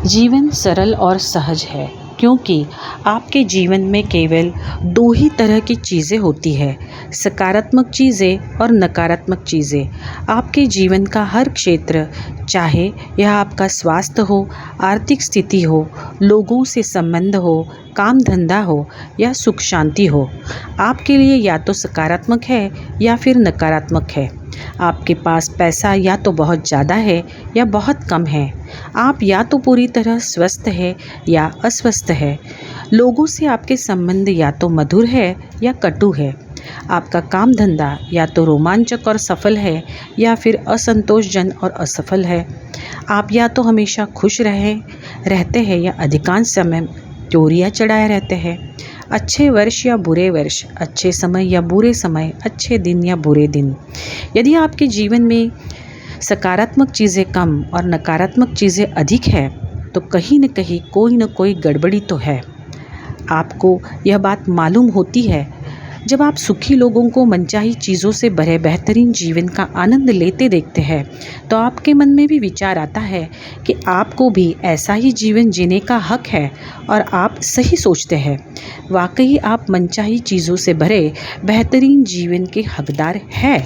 जीवन सरल और सहज है क्योंकि आपके जीवन में केवल दो ही तरह की चीज़ें होती है, सकारात्मक चीज़ें और नकारात्मक चीज़ें। आपके जीवन का हर क्षेत्र, चाहे यह आपका स्वास्थ्य हो, आर्थिक स्थिति हो, लोगों से संबंध हो, काम धंधा हो या सुख शांति हो, आपके लिए या तो सकारात्मक है या फिर नकारात्मक है। आपके पास पैसा या तो बहुत ज़्यादा है या बहुत कम है। आप या तो पूरी तरह स्वस्थ है या अस्वस्थ है। लोगों से आपके संबंध या तो मधुर है या कटु है। आपका काम धंधा या तो रोमांचक और सफल है या फिर असंतोषजनक और असफल है। आप या तो हमेशा खुश रहते हैं या अधिकांश समय चोरियाँ चढ़ाए रहते हैं। अच्छे वर्ष या बुरे वर्ष, अच्छे समय या बुरे समय, अच्छे दिन या बुरे दिन। यदि आपके जीवन में सकारात्मक चीज़ें कम और नकारात्मक चीज़ें अधिक है तो कहीं न कहीं कोई न कोई गड़बड़ी तो है। आपको यह बात मालूम होती है जब आप सुखी लोगों को मनचाही चीज़ों से भरे बेहतरीन जीवन का आनंद लेते देखते हैं तो आपके मन में भी विचार आता है कि आपको भी ऐसा ही जीवन जीने का हक है और आप सही सोचते हैं। वाकई आप मनचाही चीज़ों से भरे बेहतरीन जीवन के हकदार हैं।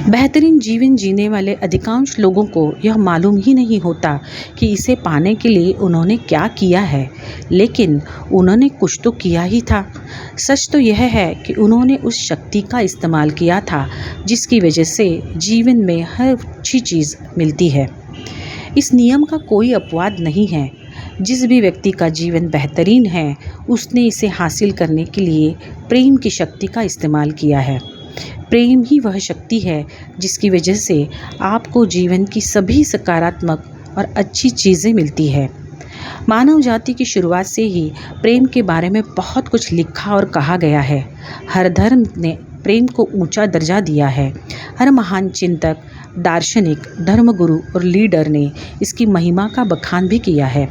बेहतरीन जीवन जीने वाले अधिकांश लोगों को यह मालूम ही नहीं होता कि इसे पाने के लिए उन्होंने क्या किया है, लेकिन उन्होंने कुछ तो किया ही था। सच तो यह है कि उन्होंने उस शक्ति का इस्तेमाल किया था जिसकी वजह से जीवन में हर अच्छी चीज़ मिलती है। इस नियम का कोई अपवाद नहीं है। जिस भी व्यक्ति का जीवन बेहतरीन है उसने इसे हासिल करने के लिए प्रेम की शक्ति का इस्तेमाल किया है। प्रेम ही वह शक्ति है जिसकी वजह से आपको जीवन की सभी सकारात्मक और अच्छी चीज़ें मिलती है। मानव जाति की शुरुआत से ही प्रेम के बारे में बहुत कुछ लिखा और कहा गया है। हर धर्म ने प्रेम को ऊंचा दर्जा दिया है। हर महान चिंतक, दार्शनिक, धर्मगुरु और लीडर ने इसकी महिमा का बखान भी किया है।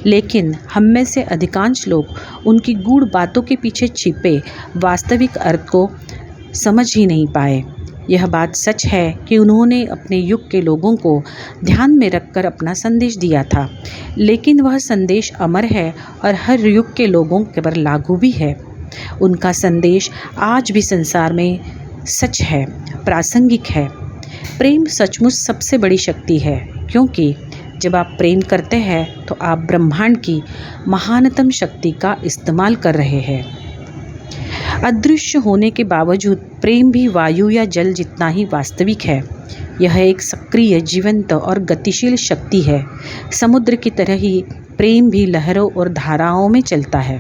लेकिन हम में से अधिकांश लोग उनकी गूढ़ बातों के पीछे छिपे वास्तविक अर्थ को समझ ही नहीं पाए। यह बात सच है कि उन्होंने अपने युग के लोगों को ध्यान में रखकर अपना संदेश दिया था, लेकिन वह संदेश अमर है और हर युग के लोगों पर लागू भी है। उनका संदेश आज भी संसार में सच है, प्रासंगिक है। प्रेम सचमुच सबसे बड़ी शक्ति है, क्योंकि जब आप प्रेम करते हैं तो आप ब्रह्मांड की महानतम शक्ति का इस्तेमाल कर रहे हैं। अदृश्य होने के बावजूद प्रेम भी वायु या जल जितना ही वास्तविक है। यह एक सक्रिय, जीवंत और गतिशील शक्ति है। समुद्र की तरह ही प्रेम भी लहरों और धाराओं में चलता है।